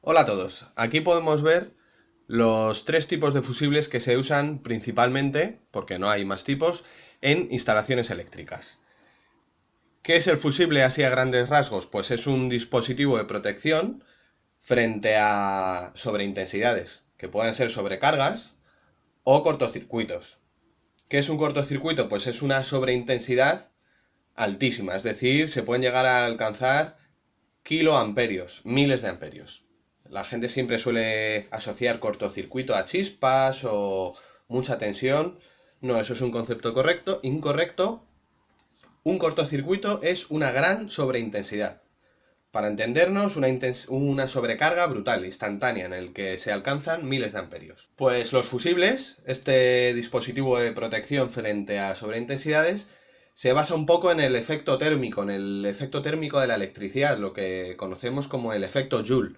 Hola a todos, aquí podemos ver los tres tipos de fusibles que se usan principalmente, porque no hay más tipos, en instalaciones eléctricas. ¿Qué es el fusible así a grandes rasgos? Pues es un dispositivo de protección frente a sobreintensidades, que pueden ser sobrecargas o cortocircuitos. ¿Qué es un cortocircuito? Pues es una sobreintensidad altísima, es decir, se pueden llegar a alcanzar kiloamperios, miles de amperios. La gente siempre suele asociar cortocircuito a chispas o mucha tensión. No, eso es un concepto incorrecto. Un cortocircuito es una gran sobreintensidad. Para entendernos, una sobrecarga brutal, instantánea, en el que se alcanzan miles de amperios. Pues los fusibles, este dispositivo de protección frente a sobreintensidades, se basa un poco en el efecto térmico, en el efecto térmico de la electricidad, lo que conocemos como el efecto Joule.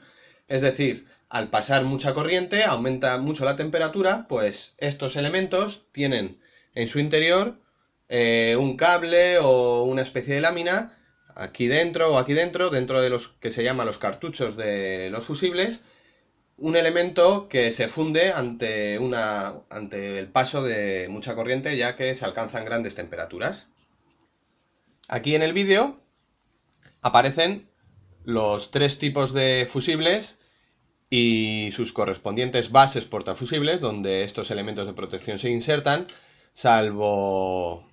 Es decir, al pasar mucha corriente, aumenta mucho la temperatura, pues estos elementos tienen en su interior un cable o una especie de lámina aquí dentro o aquí dentro de los que se llaman los cartuchos de los fusibles, un elemento que se funde ante el paso de mucha corriente, ya que se alcanzan grandes temperaturas. Aquí en el vídeo aparecen los tres tipos de fusibles y sus correspondientes bases portafusibles, donde estos elementos de protección se insertan, salvo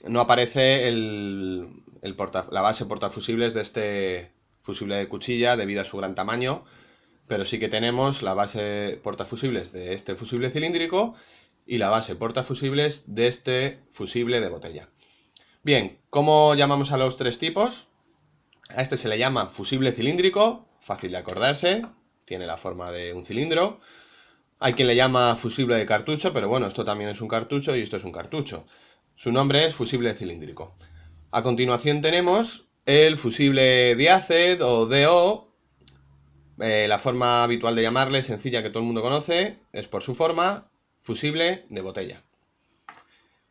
no aparece la base portafusibles de este fusible de cuchilla debido a su gran tamaño, pero sí que tenemos la base portafusibles de este fusible cilíndrico y la base portafusibles de este fusible de botella. Bien, ¿cómo llamamos a los tres tipos? A este se le llama fusible cilíndrico, fácil de acordarse, tiene la forma de un cilindro. Hay quien le llama fusible de cartucho, pero bueno, esto también es un cartucho y esto es un cartucho. Su nombre es fusible cilíndrico. A continuación tenemos el fusible diácid o DO. La forma habitual de llamarle, sencilla, que todo el mundo conoce, es por su forma, fusible de botella.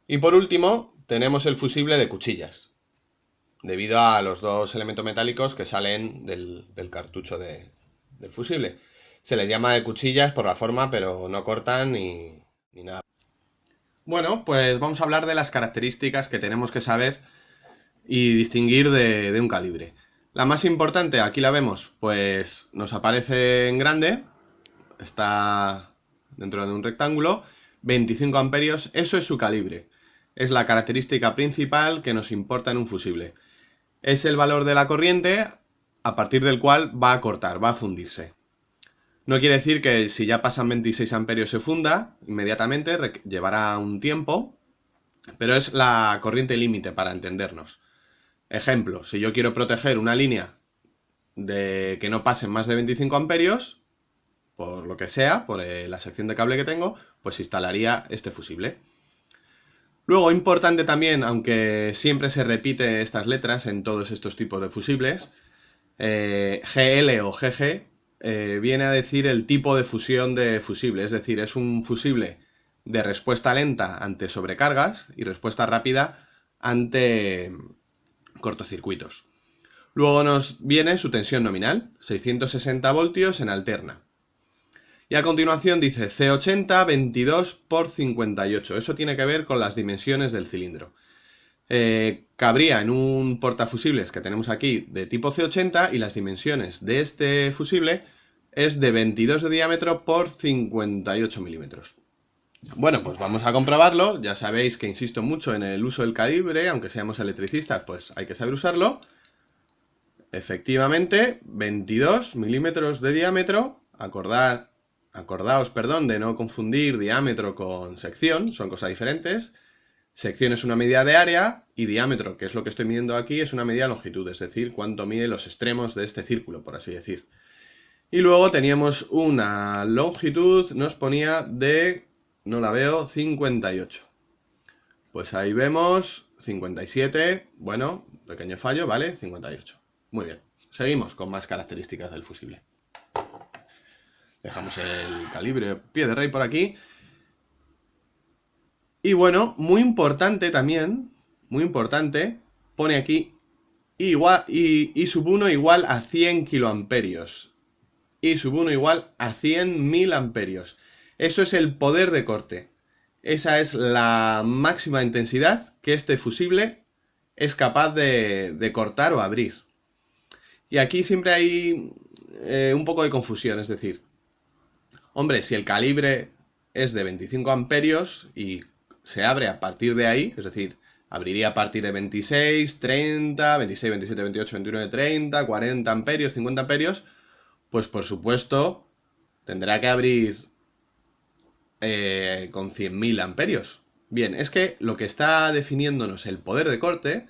Y por último, tenemos el fusible de cuchillas, debido a los dos elementos metálicos que salen del cartucho del fusible. Se les llama de cuchillas por la forma, pero no cortan ni nada. Bueno, pues vamos a hablar de las características que tenemos que saber y distinguir de un calibre. La más importante, aquí la vemos, pues nos aparece en grande, está dentro de un rectángulo, 25 amperios, eso es su calibre. Es la característica principal que nos importa en un fusible. Es el valor de la corriente a partir del cual va a cortar, va a fundirse. No quiere decir que si ya pasan 26 amperios se funda inmediatamente, llevará un tiempo, pero es la corriente límite para entendernos. Ejemplo, si yo quiero proteger una línea de que no pasen más de 25 amperios, por lo que sea, por la sección de cable que tengo, pues instalaría este fusible. Luego, importante también, aunque siempre se repite estas letras en todos estos tipos de fusibles, GL o GG viene a decir el tipo de fusión de fusible, es decir, es un fusible de respuesta lenta ante sobrecargas y respuesta rápida ante cortocircuitos. Luego nos viene su tensión nominal, 660 voltios en alterna. Y a continuación dice C80 22 por 58. Eso tiene que ver con las dimensiones del cilindro. Cabría en un portafusibles que tenemos aquí de tipo C80 y las dimensiones de este fusible es de 22 de diámetro por 58 milímetros. Bueno, pues vamos a comprobarlo. Ya sabéis que insisto mucho en el uso del calibre, aunque seamos electricistas, pues hay que saber usarlo. Efectivamente, 22 milímetros de diámetro. Acordaos, de no confundir diámetro con sección, son cosas diferentes. Sección es una medida de área y diámetro, que es lo que estoy midiendo aquí, es una medida de longitud, es decir, cuánto mide los extremos de este círculo, por así decir. Y luego teníamos una longitud, nos ponía de, no la veo, 58. Pues ahí vemos 57, bueno, pequeño fallo, ¿vale? 58. Muy bien. Seguimos con más características del fusible. Dejamos el calibre pie de rey por aquí. Y bueno, muy importante también, muy importante, pone aquí I sub 1 igual a 100 kiloamperios. I sub 1 igual a 100.000 amperios. Eso es el poder de corte. Esa es la máxima intensidad que este fusible es capaz de cortar o abrir. Y aquí siempre hay un poco de confusión, es decir, hombre, si el calibre es de 25 amperios y se abre a partir de ahí, es decir, abriría a partir de 26, 30, 26, 27, 28, 29, 30, 40 amperios, 50 amperios, pues por supuesto tendrá que abrir con 100.000 amperios. Bien, es que lo que está definiéndonos el poder de corte,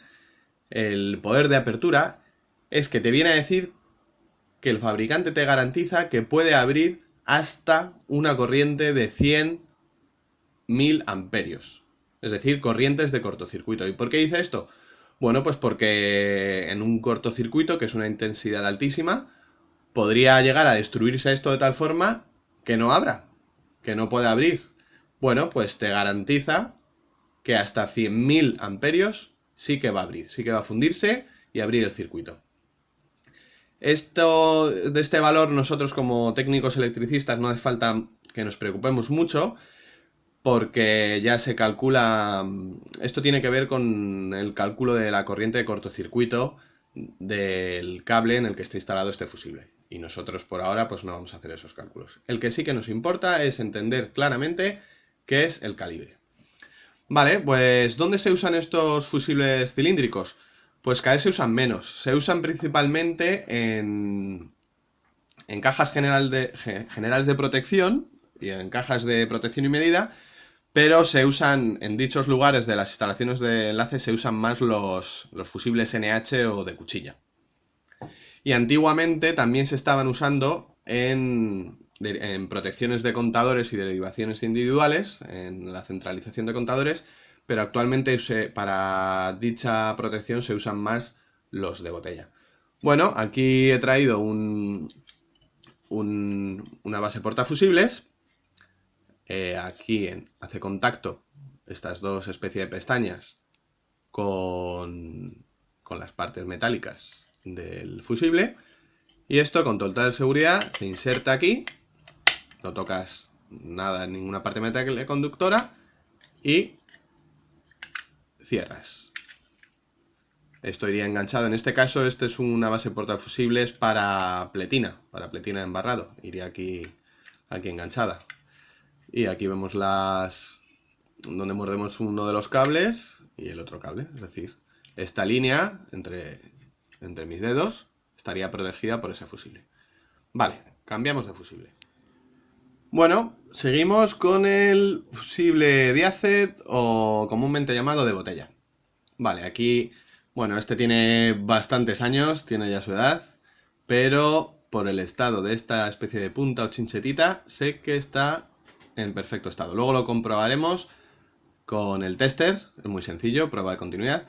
el poder de apertura, es que te viene a decir que el fabricante te garantiza que puede abrir hasta una corriente de 100.000 amperios. Es decir, corrientes de cortocircuito. ¿Y por qué dice esto? Bueno, pues porque en un cortocircuito, que es una intensidad altísima, podría llegar a destruirse esto de tal forma que no abra, que no pueda abrir. Bueno, pues te garantiza que hasta 100.000 amperios sí que va a abrir, sí que va a fundirse y abrir el circuito. De este valor nosotros como técnicos electricistas no hace falta que nos preocupemos mucho, porque ya se calcula, esto tiene que ver con el cálculo de la corriente de cortocircuito del cable en el que está instalado este fusible. Y nosotros por ahora pues no vamos a hacer esos cálculos. El que sí que nos importa es entender claramente qué es el calibre. Vale, pues ¿dónde se usan estos fusibles cilíndricos? Pues cada vez se usan menos. Se usan principalmente en cajas generales de protección y en cajas de protección y medida, pero se usan en dichos lugares de las instalaciones de enlace, se usan más los fusibles NH o de cuchilla. Y antiguamente también se estaban usando en protecciones de contadores y derivaciones individuales, en la centralización de contadores, pero actualmente para dicha protección se usan más los de botella. Bueno, aquí he traído una base portafusibles. Aquí hace contacto estas dos especies de pestañas con las partes metálicas del fusible. Y esto con total seguridad se inserta aquí. No tocas nada en ninguna parte metálica conductora y cierras. Esto iría enganchado. En este caso, este es una base portafusibles para pletina de embarrado. Iría aquí enganchada. Y aquí vemos donde mordemos uno de los cables y el otro cable. Es decir, esta línea entre mis dedos estaría protegida por ese fusible. Vale, cambiamos de fusible. Bueno, seguimos con el fusible diacet o comúnmente llamado de botella. Vale, aquí, bueno, este tiene bastantes años, tiene ya su edad, pero por el estado de esta especie de punta o chinchetita, sé que está en perfecto estado. Luego lo comprobaremos con el tester, es muy sencillo, prueba de continuidad.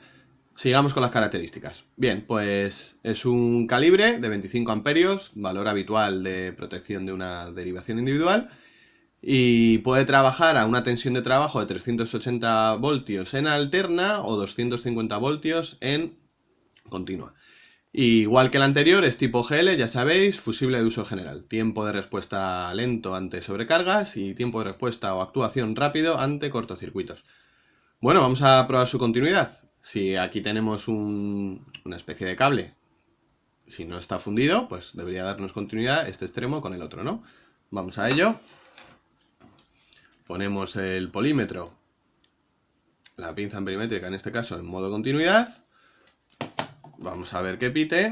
Sigamos con las características. Bien, pues es un calibre de 25 amperios, valor habitual de protección de una derivación individual, y puede trabajar a una tensión de trabajo de 380 voltios en alterna o 250 voltios en continua. Igual que el anterior, es tipo GL, ya sabéis, fusible de uso general. Tiempo de respuesta lento ante sobrecargas y tiempo de respuesta o actuación rápido ante cortocircuitos. Bueno, vamos a probar su continuidad. Si aquí tenemos una especie de cable, si no está fundido, pues debería darnos continuidad este extremo con el otro, ¿no? Vamos a ello. Ponemos el polímetro, la pinza amperímetrica en este caso, en modo continuidad. Vamos a ver que pite.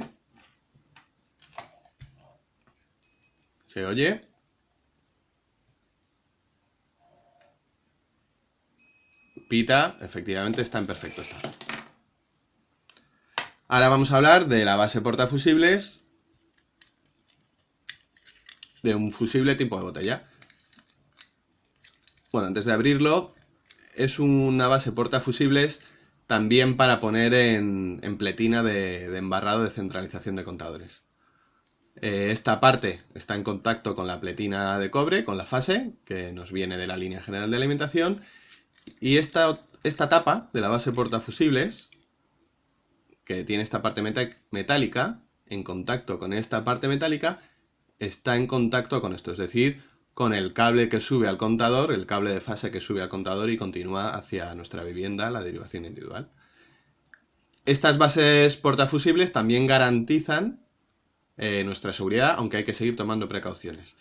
¿Se oye? Pita, efectivamente está en perfecto estado. Ahora vamos a hablar de la base portafusibles de un fusible tipo de botella. Bueno, antes de abrirlo, es una base portafusibles también para poner en pletina de embarrado de centralización de contadores. Esta parte está en contacto con la pletina de cobre, con la fase, que nos viene de la línea general de alimentación. Y esta tapa de la base portafusibles, que tiene esta parte metálica, en contacto con esta parte metálica, está en contacto con esto, es decir, con el cable que sube al contador, el cable de fase que sube al contador y continúa hacia nuestra vivienda, la derivación individual. Estas bases portafusibles también garantizan nuestra seguridad, aunque hay que seguir tomando precauciones.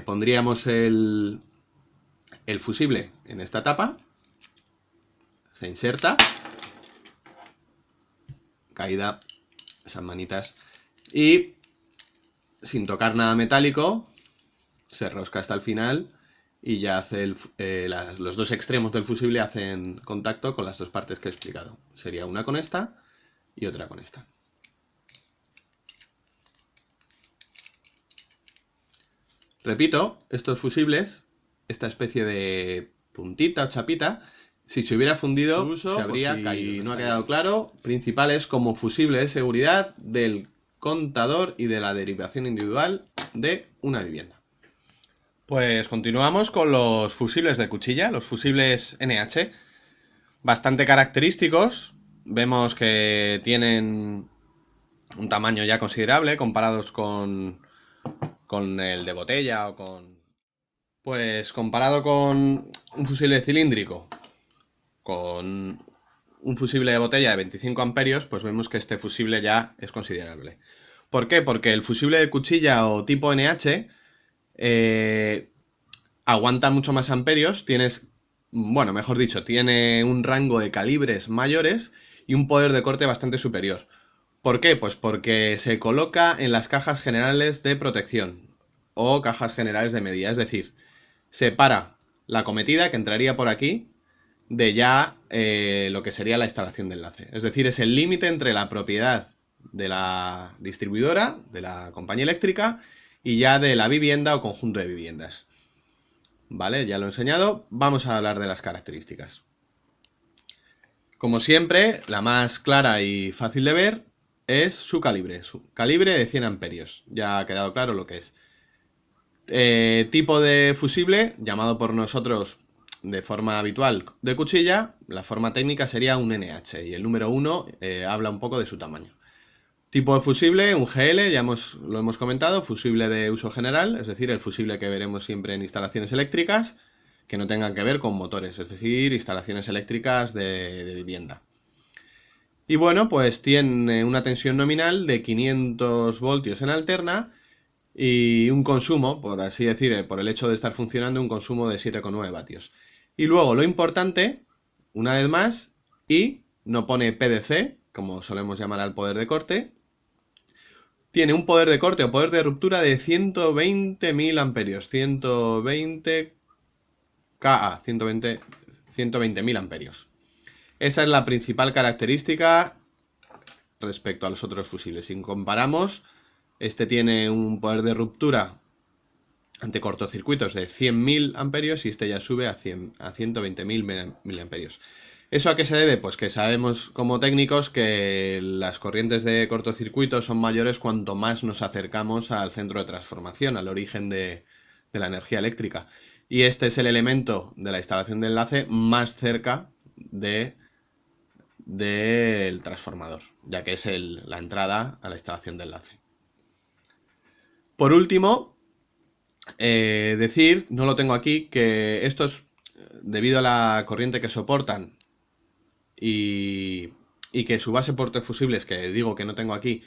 Pondríamos el fusible en esta tapa, se inserta, caída esas manitas, y sin tocar nada metálico se rosca hasta el final y ya hace los dos extremos del fusible hacen contacto con las dos partes que he explicado. Sería una con esta y otra con esta. Repito, estos fusibles, esta especie de puntita o chapita, si se hubiera fundido, se habría caído. Si no ha quedado claro, principales como fusible de seguridad del contador y de la derivación individual de una vivienda. Pues continuamos con los fusibles de cuchilla, los fusibles NH, bastante característicos. Vemos que tienen un tamaño ya considerable comparados con el de botella o con... Pues comparado con un fusible cilíndrico, con un fusible de botella de 25 amperios, pues vemos que este fusible ya es considerable. ¿Por qué? Porque el fusible de cuchilla o tipo NH aguanta mucho más amperios, mejor dicho, tiene un rango de calibres mayores y un poder de corte bastante superior. ¿Por qué? Pues porque se coloca en las cajas generales de protección o cajas generales de medida, es decir, separa la cometida, que entraría por aquí, de ya lo que sería la instalación de enlace. Es decir, es el límite entre la propiedad de la distribuidora, de la compañía eléctrica, y ya de la vivienda o conjunto de viviendas. Vale, ya lo he enseñado. Vamos a hablar de las características. Como siempre, la más clara y fácil de ver es su calibre de 100 amperios. Ya ha quedado claro lo que es. Tipo de fusible, llamado por nosotros de forma habitual de cuchilla, la forma técnica sería un NH y el número 1 habla un poco de su tamaño. Tipo de fusible, un GL, lo hemos comentado, fusible de uso general, es decir, el fusible que veremos siempre en instalaciones eléctricas que no tengan que ver con motores, es decir, instalaciones eléctricas de vivienda. Y bueno, pues tiene una tensión nominal de 500 voltios en alterna y un consumo, por así decir, por el hecho de estar funcionando, un consumo de 7,9 vatios. Y luego lo importante, una vez más, y no pone PDC, como solemos llamar al poder de corte, tiene un poder de corte o poder de ruptura de 120.000 amperios, 120 kA, 120.000 amperios. Esa es la principal característica respecto a los otros fusibles. Si comparamos, este tiene un poder de ruptura ante cortocircuitos de 100.000 amperios y este ya sube a 120.000 miliamperios. ¿Eso a qué se debe? Pues que sabemos como técnicos que las corrientes de cortocircuito son mayores cuanto más nos acercamos al centro de transformación, al origen de la energía eléctrica. Y este es el elemento de la instalación de enlace más cerca del transformador, ya que es la entrada a la instalación de enlace. Por último, decir, no lo tengo aquí, que estos, debido a la corriente que soportan y que su base portafusibles, que digo que no tengo aquí,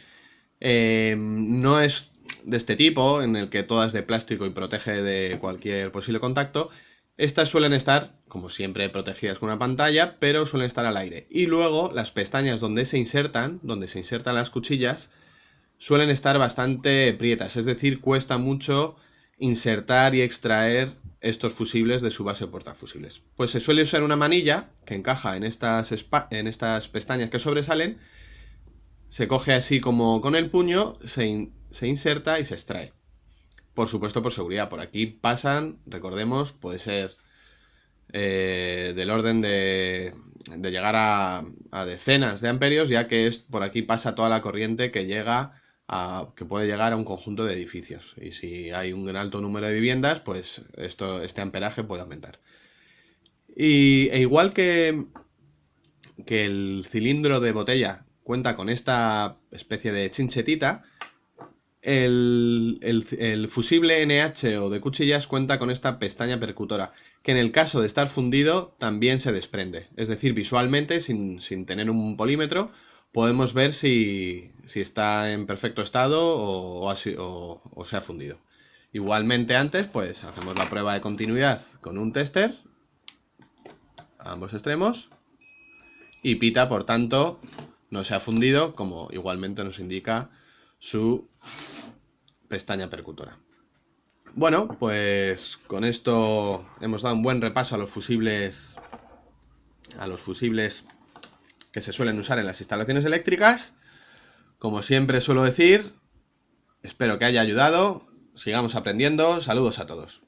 no es de este tipo, en el que toda es de plástico y protege de cualquier posible contacto. Estas suelen estar, como siempre, protegidas con una pantalla, pero suelen estar al aire. Y luego las pestañas donde se insertan las cuchillas, suelen estar bastante prietas, es decir, cuesta mucho insertar y extraer estos fusibles de su base portafusibles. Pues se suele usar una manilla que encaja en estas pestañas que sobresalen, se coge así como con el puño, se inserta y se extrae. Por supuesto, por seguridad. Por aquí pasan, recordemos, puede ser del orden de llegar a decenas de amperios, ya que por aquí pasa toda la corriente que puede llegar a un conjunto de edificios. Y si hay un alto número de viviendas, pues este amperaje puede aumentar. Igual que el cilindro de botella cuenta con esta especie de chinchetita, El fusible NH o de cuchillas cuenta con esta pestaña percutora, que en el caso de estar fundido también se desprende. Es decir, visualmente, sin tener un polímetro, podemos ver si está en perfecto estado o se ha fundido. Igualmente antes, pues hacemos la prueba de continuidad con un tester a ambos extremos y pita, por tanto, no se ha fundido, como igualmente nos indica su pestaña percutora. Bueno, pues con esto hemos dado un buen repaso a los fusibles que se suelen usar en las instalaciones eléctricas. Como siempre suelo decir, espero que haya ayudado, sigamos aprendiendo, saludos a todos.